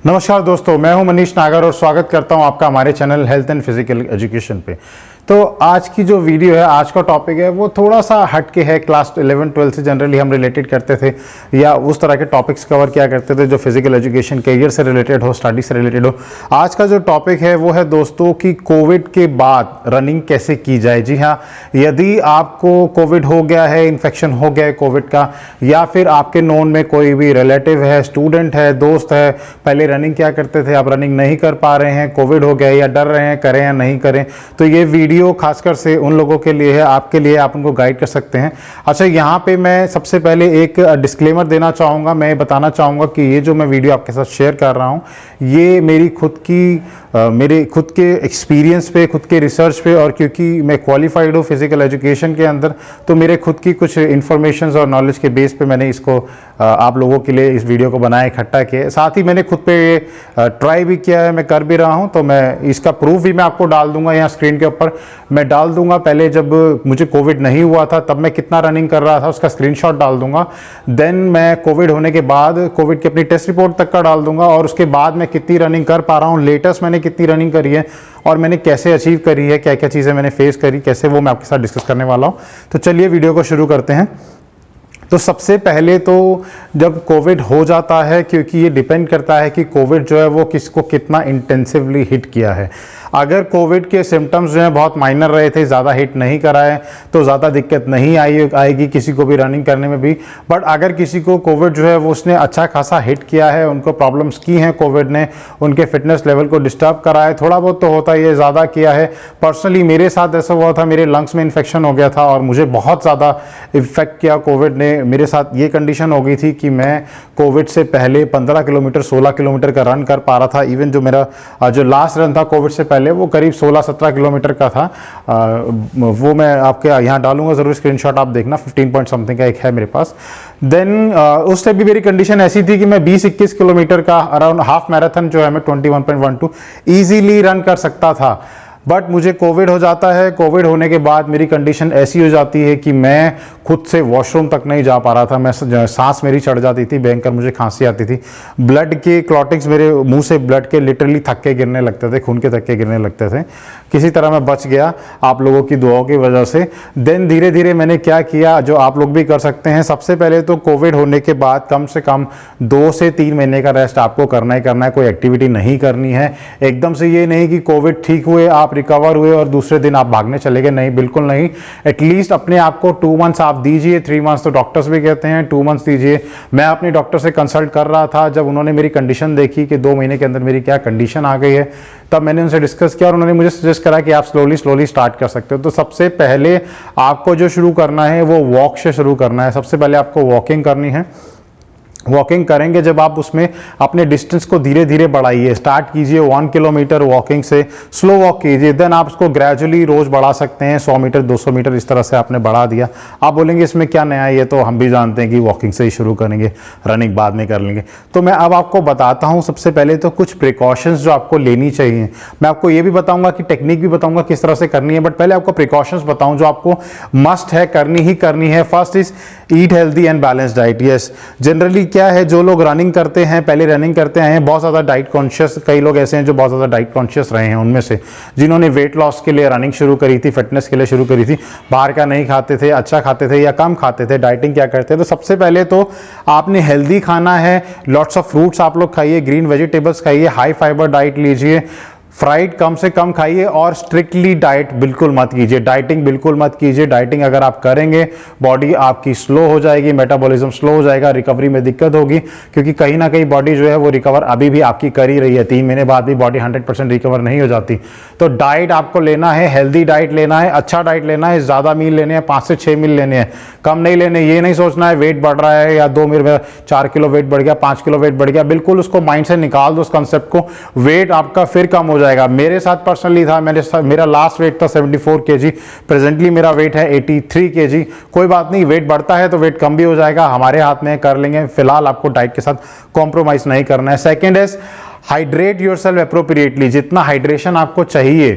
नमस्कार दोस्तों, मैं हूं मनीष नागर और स्वागत करता हूं आपका हमारे channel health and physical education पे। तो आज की जो वीडियो है, आज का टॉपिक है वो थोड़ा सा हट के है। क्लास 11-12 से जनरली हम रिलेटेड करते थे या उस तरह के टॉपिक्स कवर किया करते थे जो फिजिकल एजुकेशन, करियर से रिलेटेड हो, स्टडी से रिलेटेड हो। आज का जो टॉपिक है वो है दोस्तों कि कोविड के बाद रनिंग कैसे की जाए। जी हाँ, यदि आपको कोविड हो गया है, इन्फेक्शन हो गया है कोविड का, या फिर आपके नोन में कोई भी रिलेटिव है, स्टूडेंट है, दोस्त है, पहले रनिंग क्या करते थे, आप रनिंग नहीं कर पा रहे हैं, कोविड हो गया है या डर रहे हैं, करें या नहीं करें, तो ये वीडियो खासकर से उन लोगों के लिए है, आपके लिए, आप उनको गाइड कर सकते हैं। अच्छा, यहाँ पे मैं सबसे पहले एक डिस्क्लेमर देना चाहूँगा। मैं बताना चाहूँगा कि ये जो मैं वीडियो आपके साथ शेयर कर रहा हूँ, ये मेरी मेरे खुद के एक्सपीरियंस पे, खुद के रिसर्च पे, और क्योंकि मैं क्वालिफाइड हूँ फिजिकल एजुकेशन के अंदर, तो मेरे खुद की कुछ इन्फॉर्मेशंस और नॉलेज के बेस पे मैंने इसको आप लोगों के लिए इस वीडियो को बनाया, इकट्ठा किया। साथ ही मैंने खुद पे ट्राई भी किया है, मैं कर भी रहा हूँ, तो मैं इसका प्रूफ भी मैं आपको डाल दूंगा यहाँ स्क्रीन के ऊपर। मैं डाल दूंगा पहले जब मुझे कोविड नहीं हुआ था तब मैं कितना रनिंग कर रहा था, उसका स्क्रीनशॉट डाल दूंगा। देन मैं कोविड होने के बाद कोविड की अपनी टेस्ट रिपोर्ट तक का डाल दूंगा, और उसके बाद मैं कितनी रनिंग कर पा रहा हूँ, लेटेस्ट मैंने कितनी रनिंग करी है और मैंने कैसे अचीव करी है, क्या क्या चीज़ें मैंने फेस करी कैसे, वो मैं आपके साथ डिस्कस करने वाला हूँ। तो चलिए वीडियो को शुरू करते हैं। तो सबसे पहले तो जब कोविड हो जाता है, क्योंकि ये डिपेंड करता है कि कोविड जो है वो किसको कितना इंटेंसिवली हिट किया है। अगर कोविड के सिम्टम्स जो हैं बहुत माइनर रहे थे, ज़्यादा हिट नहीं कराए, तो ज़्यादा दिक्कत नहीं आएगी किसी को भी रनिंग करने में भी। बट अगर किसी को कोविड जो है वो उसने अच्छा खासा हिट किया है, उनको प्रॉब्लम्स की हैं कोविड ने, उनके फिटनेस लेवल को डिस्टर्ब करा है, थोड़ा बहुत तो होता है, ये ज़्यादा किया है। पर्सनली मेरे साथ ऐसा हुआ था, मेरे लंग्स में इन्फेक्शन हो गया था और मुझे बहुत ज़्यादा इफेक्ट किया कोविड ने। मेरे साथ ये कंडीशन हो गई थी कि मैं कोविड से पहले 15 किलोमीटर 16 किलोमीटर का रन कर पा रहा था। इवन जो मेरा जो लास्ट रन था कोविड से पहले, वो करीब 16-17 किलोमीटर का था। वो मैं आपके यहाँ डालूंगा ज़रूर, स्क्रीनशॉट आप देखना, 15 पॉइंट समथिंग का एक है मेरे पास। देन उस टाइम भी मेरी कंडीशन ऐसी थी कि मैं 20-21 किलोमीटर का अराउंड हाफ मैराथन जो है मैं 21.12 ईजीली रन कर सकता था। बट मुझे कोविड हो जाता है। कोविड होने के बाद मेरी कंडीशन ऐसी हो जाती है कि मैं खुद से वॉशरूम तक नहीं जा पा रहा था। मैं सांस मेरी चढ़ जाती थी, भयंकर मुझे खांसी आती थी, ब्लड के क्लॉटिंग्स मेरे मुंह से ब्लड के लिटरली थक्के गिरने लगते थे, खून के थक्के गिरने लगते थे। किसी तरह मैं बच गया आप लोगों की दुआओं की वजह से। देन धीरे धीरे मैंने क्या किया, जो आप लोग भी कर सकते हैं। सबसे पहले तो कोविड होने के बाद कम से कम 2 से 3 महीने का रेस्ट आपको करना ही करना है। कोई एक्टिविटी नहीं करनी है एकदम से। ये नहीं कि कोविड ठीक हुए, आप रिकवर हुए और दूसरे दिन आप भागने चले गए, नहीं, बिल्कुल नहीं। एटलीस्ट अपने आप को 2 मंथ्स आप दीजिए, 3 मंथ्स तो डॉक्टर्स भी कहते हैं, 2 मंथ्स दीजिए। मैं अपने डॉक्टर से कंसल्ट कर रहा था, जब उन्होंने मेरी कंडीशन देखी कि 2 महीने के अंदर मेरी क्या कंडीशन आ गई है, तब मैंने उनसे डिस्कस किया और उन्होंने मुझे सजेस्ट करा कि आप स्लोली स्टार्ट कर सकते हो। तो सबसे पहले आपको जो शुरू करना है वो वॉक से शुरू करना है। सबसे पहले आपको वॉकिंग करनी है। वॉकिंग करेंगे जब आप, उसमें अपने डिस्टेंस को धीरे धीरे बढ़ाइए। स्टार्ट कीजिए 1 किलोमीटर वॉकिंग से, स्लो वॉक कीजिए। देन आप उसको ग्रेजुअली रोज बढ़ा सकते हैं, 100 मीटर 200 मीटर इस तरह से आपने बढ़ा दिया। आप बोलेंगे इसमें क्या नया है, ये तो हम भी जानते हैं कि वॉकिंग से ही शुरू करेंगे, रनिंग बाद में कर लेंगे। तो मैं अब आपको बताता हूँ सबसे पहले तो कुछ प्रिकॉशंस जो आपको लेनी चाहिए। मैं आपको ये भी बताऊंगा कि टेक्निक भी बताऊंगा किस तरह से करनी है, बट पहले आपको प्रिकॉशंस बताऊं जो आपको मस्ट है, करनी ही करनी है। First is eat healthy and balance diet. Yes, generally क्या है, जो लोग रनिंग करते हैं, पहले रनिंग करते आए हैं, बहुत ज़्यादा डाइट कॉन्शियस, कई लोग ऐसे हैं जो बहुत ज़्यादा डाइट कॉन्शियस रहे हैं, उनमें से जिन्होंने वेट लॉस के लिए रनिंग शुरू करी थी, फिटनेस के लिए शुरू करी थी, बाहर का नहीं खाते थे, अच्छा खाते थे या कम खाते थे, डाइटिंग क्या करते थे। तो सबसे पहले तो आपने हेल्दी खाना है, लॉट्स ऑफ फ्रूट्स आप लोग खाइए, ग्रीन वेजिटेबल्स खाइए, हाई फाइबर डाइट लीजिए, फ्राइड कम से कम खाइए और स्ट्रिक्टली डाइट बिल्कुल मत कीजिए, डाइटिंग बिल्कुल मत कीजिए। डाइटिंग अगर आप करेंगे, बॉडी आपकी स्लो हो जाएगी, मेटाबॉलिज्म स्लो हो जाएगा, रिकवरी में दिक्कत होगी, क्योंकि कहीं ना कहीं बॉडी जो है वो रिकवर अभी भी आपकी कर ही रही है। 3 महीने बाद भी बॉडी 100% रिकवर नहीं हो जाती। तो डाइट आपको लेना है, हेल्दी डाइट लेना है, अच्छा डाइट लेना है, ज़्यादा मील लेने हैं, 5 से 6 मील लेने हैं, कम नहीं लेने। ये नहीं सोचना है वेट बढ़ रहा है या 2 मेरा 4 किलो वेट बढ़ गया, 5 किलो वेट बढ़ गया, बिल्कुल उसको माइंड से निकाल दो उस कंसेप्ट को। वेट आपका फिर कम हो जाएगा। मेरे साथ पर्सनली था, मेरा लास्ट वेट था 74 kg, प्रेजेंटली मेरा वेट है 83 kg। कोई बात नहीं, वेट बढ़ता है तो वेट कम भी हो जाएगा, हमारे हाथ में, कर लेंगे। फिलहाल आपको डाइट के साथ कॉम्प्रोमाइज नहीं करना है। Second is hydrate yourself appropriately. जितना हाइड्रेशन आपको चाहिए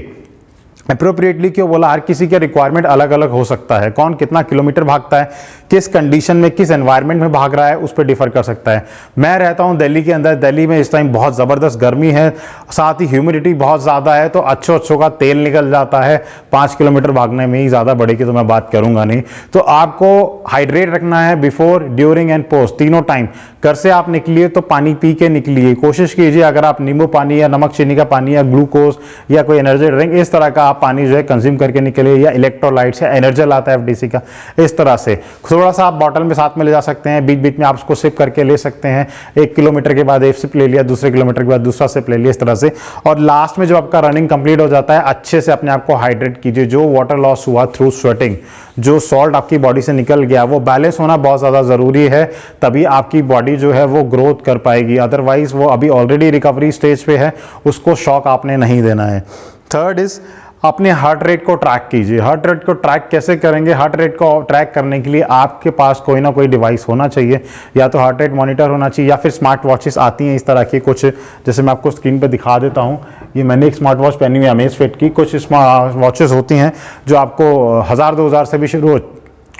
अप्रोप्रिएटली क्यों बोला, हर किसी का रिक्वायरमेंट अलग अलग हो सकता है, कौन कितना किलोमीटर भागता है, किस कंडीशन में, किस एनवायरनमेंट में भाग रहा है, उस पर डिफर कर सकता है। मैं रहता हूं दिल्ली के अंदर, दिल्ली में इस टाइम बहुत ज़बरदस्त गर्मी है, साथ ही ह्यूमिडिटी बहुत ज़्यादा है, तो अच्छों का तेल निकल जाता है 5 किलोमीटर भागने में ही, ज़्यादा बढ़ेगी तो मैं बात करूंगा नहीं। तो आपको हाइड्रेट रखना है बिफोर, ड्यूरिंग एंड पोस्ट, तीनों टाइम। घर से आप निकलिए तो पानी पी के निकलिए, कोशिश कीजिए अगर आप नींबू पानी या नमक चीनी का पानी या ग्लूकोज या कोई एनर्जी ड्रिंक इस तरह का आप पानी जो है कंज्यूम करके निकले, या इलेक्ट्रोलाइट्स या एनर्जल आता है एफडीसी का, इस तरह से थोड़ा सा आप बॉटल में साथ में ले जा सकते हैं, बीच बीच में आप उसको सिप करके ले सकते हैं। 1 किलोमीटर के बाद एक सिप ले लिया, दूसरे किलोमीटर के बाद दूसरा सिप ले लिया, इस तरह से। और लास्ट में जब आपका रनिंग कंप्लीट हो जाता है, अच्छे से अपने आप को हाइड्रेट कीजिए। जो वाटर लॉस हुआ थ्रू स्वेटिंग, जो सॉल्ट आपकी बॉडी से निकल गया, वो बैलेंस होना बहुत ज़्यादा ज़रूरी है, तभी आपकी बॉडी जो है वो ग्रोथ कर पाएगी। अदरवाइज वो अभी ऑलरेडी रिकवरी स्टेज पे है, उसको शॉक आपने नहीं देना है। थर्ड इज अपने हार्ट रेट को ट्रैक कीजिए। हार्ट रेट को ट्रैक कैसे करेंगे? हार्ट रेट को ट्रैक करने के लिए आपके पास कोई ना कोई डिवाइस होना चाहिए, या तो हार्ट रेट मॉनिटर होना चाहिए, या फिर स्मार्ट वॉचेस आती हैं इस तरह की कुछ, जैसे मैं आपको स्क्रीन पे दिखा देता हूँ। ये मैंने एक स्मार्ट वॉच पहनी हुई है अमेज़फिट की। कुछ स्मार्ट वॉचेस होती हैं जो आपको 1000-2000 से भी शुरू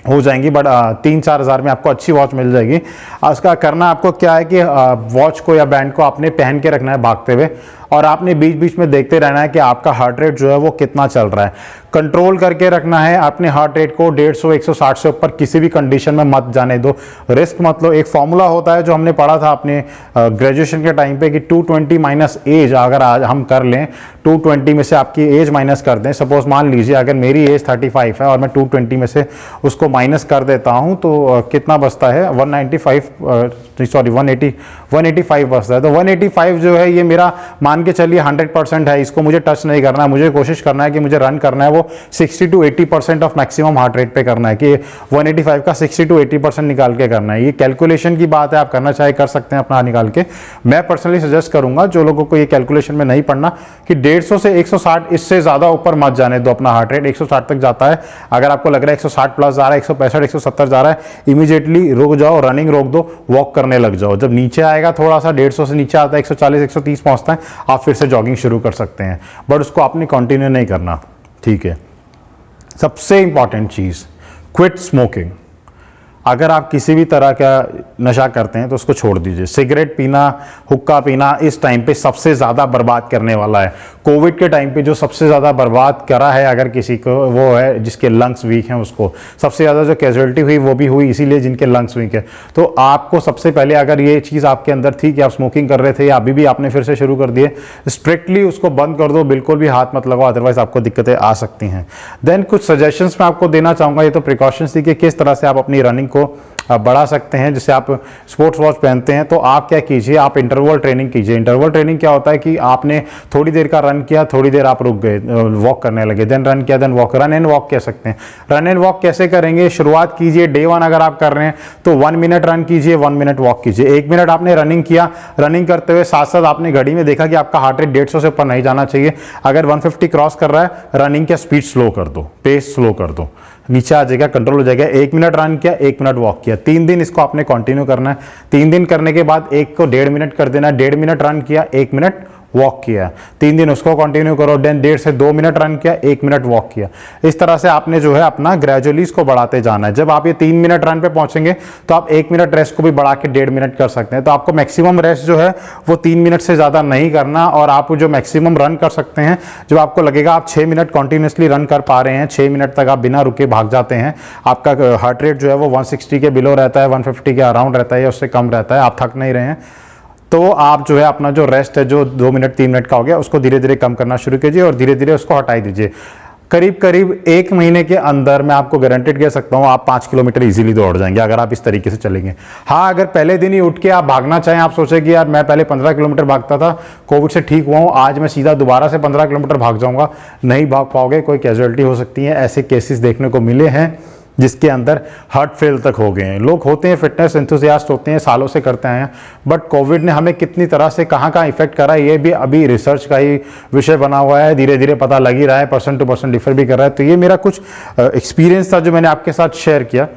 हो जाएंगी, बट 3-4 हज़ार में आपको अच्छी वॉच मिल जाएगी। उसका करना आपको क्या है कि वॉच को या बैंड को आपने पहन के रखना है भागते हुए, और आपने बीच बीच में देखते रहना है कि आपका हार्ट रेट जो है वो कितना चल रहा है। कंट्रोल करके रखना है अपने हार्ट रेट को, 150-160 से ऊपर किसी भी कंडीशन में मत जाने दो, रिस्क मत लो। एक फॉर्मूला होता है जो हमने पढ़ा था अपने ग्रेजुएशन के टाइम पे कि 220 माइनस एज, अगर आज हम कर लें 220 में से आपकी एज माइनस कर दें, सपोज मान लीजिए अगर मेरी एज 35 है और मैं 220 में से उसको माइनस कर देता हूं, तो कितना बचता है? 185 बचता है। तो 185 जो है ये मेरा मान के चलिए 100% है, इसको मुझे टच नहीं करना है। मुझे कोशिश करना है कि मुझे रन करना है वो 60 to 80% of maximum heart rate पे करना है, कि 185 का 60 to 80% निकाल के करना है। ये कैलकुलेशन की बात है, आप करना चाहे कर सकते हैं अपना निकाल के। मैं पर्सनली सजेस्ट करूंगा जो लोगों को ये कैलकुलेशन में नहीं पढ़ना कि 150 से 160, इससे ज्यादा ऊपर मत जाने दो अपना हार्ट रेट। 160 तक जाता है, अगर आपको लग रहा है 160 प्लस जा रहा है, 165 170 जा रहा है, इमीडिएटली रुक जाओ, रनिंग रोक दो, वॉक करने लग जाओ। जब नीचे आएगा थोड़ा सा, 150 से नीचे आता है, 140 130 पहुंचता है, आप फिर से जॉगिंग शुरू कर सकते हैं, बट उसको आपने कंटिन्यू नहीं करना, ठीक है। सबसे इंपॉर्टेंट चीज, क्विट स्मोकिंग। अगर आप किसी भी तरह का नशा करते हैं तो उसको छोड़ दीजिए। सिगरेट पीना, हुक्का पीना इस टाइम पे सबसे ज़्यादा बर्बाद करने वाला है। कोविड के टाइम पे जो सबसे ज़्यादा बर्बाद करा है अगर किसी को, वो है जिसके लंग्स वीक हैं, उसको सबसे ज़्यादा जो कैजुअलिटी हुई वो भी हुई इसीलिए जिनके लंग्स वीक है। तो आपको सबसे पहले, अगर ये चीज़ आपके अंदर थी कि आप स्मोकिंग कर रहे थे या अभी भी आपने फिर से शुरू कर दिए, स्ट्रिक्टली उसको बंद कर दो, बिल्कुल भी हाथ मत लगाओ, अदरवाइज आपको दिक्कतें आ सकती हैं। देन कुछ सजेशंस मैं आपको देना चाहूँगा, ये तो प्रिकॉशंस थी कि किस तरह से आप अपनी रनिंग को बढ़ा सकते हैं। जैसे आप स्पोर्ट्स वॉच पहनते हैं तो आप क्या कीजिए, आप इंटरवल ट्रेनिंग कीजिए। इंटरवल ट्रेनिंग क्या होता है कि आपने थोड़ी देर का रन किया, थोड़ी देर आप रुक गए, वॉक करने लगे, देन रन किया, then walk, run and walk कह सकते हैं। रन एंड वॉक कैसे करेंगे? शुरुआत कीजिए डे 1 अगर आप कर रहे हैं तो 1 मिनट रन कीजिए, 1 मिनट वॉक कीजिए। 1 मिनट आपने रनिंग किया, रनिंग करते हुए साथ साथ आपने घड़ी में देखा कि आपका हार्ट रेट 150 से ऊपर नहीं जाना चाहिए। अगर 150 क्रॉस कर रहा है, रनिंग का स्पीड स्लो कर दो, पेस स्लो कर दो, नीचे आ जाएगा, कंट्रोल हो जाएगा। 1 मिनट रन किया, 1 मिनट वॉक किया, 3 दिन इसको आपने कंटिन्यू करना है। 3 दिन करने के बाद एक को 1.5 मिनट कर देना, 1.5 मिनट रन किया, 1 मिनट वॉक किया, 3 दिन उसको कंटिन्यू करो। देन 1.5 से 2 मिनट रन किया, 1 मिनट वॉक किया। इस तरह से आपने जो है अपना ग्रेजुअली इसको बढ़ाते जाना है। जब आप ये 3 मिनट रन पे पहुंचेंगे तो आप 1 मिनट रेस्ट को भी बढ़ा के 1.5 मिनट कर सकते हैं। तो आपको मैक्सिमम रेस्ट जो है वो 3 मिनट से ज्यादा नहीं करना, और आप जो मैक्सिमम रन कर सकते हैं, जब आपको लगेगा आप 6 मिनट कंटिन्यूसली रन कर पा रहे हैं, 6 मिनट तक आप बिना रुके भाग जाते हैं, आपका हार्ट रेट जो है वो 160 के बिलो रहता है, 150 के अराउंड रहता है या उससे कम रहता है, आप थक नहीं रहे हैं, तो आप जो है अपना जो रेस्ट है जो 2 मिनट 3 मिनट का हो गया, उसको धीरे धीरे कम करना शुरू कीजिए और धीरे धीरे उसको हटाई दीजिए। करीब करीब 1 महीने के अंदर मैं आपको गारंटेड कह सकता हूं आप 5 किलोमीटर इजीली दौड़ जाएंगे अगर आप इस तरीके से चलेंगे। हाँ, अगर पहले दिन ही उठ के आप भागना चाहें, आप सोचे कि यार मैं पहले 15 किलोमीटर भागता था, कोविड से ठीक हुआ हूँ, आज मैं सीधा दोबारा से 15 किलोमीटर भाग जाऊंगा, नहीं भाग पाओगे, कोई कैजुअलिटी हो सकती है। ऐसे केसेस देखने को मिले हैं जिसके अंदर हार्ट फेल तक हो गए हैं। लोग होते हैं फिटनेस एंथुसियास्ट होते हैं, सालों से करते आए हैं, बट कोविड ने हमें कितनी तरह से कहाँ कहाँ इफेक्ट करा है ये भी अभी रिसर्च का ही विषय बना हुआ है। धीरे धीरे पता लग ही रहा है, पर्सन टू पर्सन डिफर भी कर रहा है। तो ये मेरा कुछ एक्सपीरियंस था जो मैंने आपके साथ शेयर किया।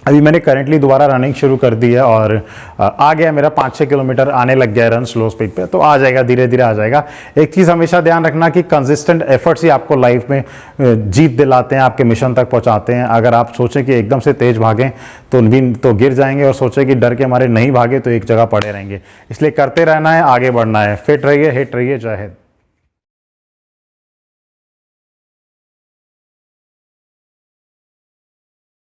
अभी मैंने करेंटली दोबारा रनिंग शुरू कर दी है और आ गया मेरा 5-6 किलोमीटर आने लग गया है रन स्लो स्पीड पे, तो आ जाएगा, धीरे धीरे आ जाएगा। एक चीज़ हमेशा ध्यान रखना कि कंसिस्टेंट एफर्ट्स ही आपको लाइफ में जीत दिलाते हैं, आपके मिशन तक पहुंचाते हैं। अगर आप सोचें कि एकदम से तेज भागें तो गिर जाएंगे, और सोचें कि डर के मारे नहीं भागे तो एक जगह पड़े रहेंगे। इसलिए करते रहना है, आगे बढ़ना है। फिट रहिए, हिट रहिए, जय हिंद।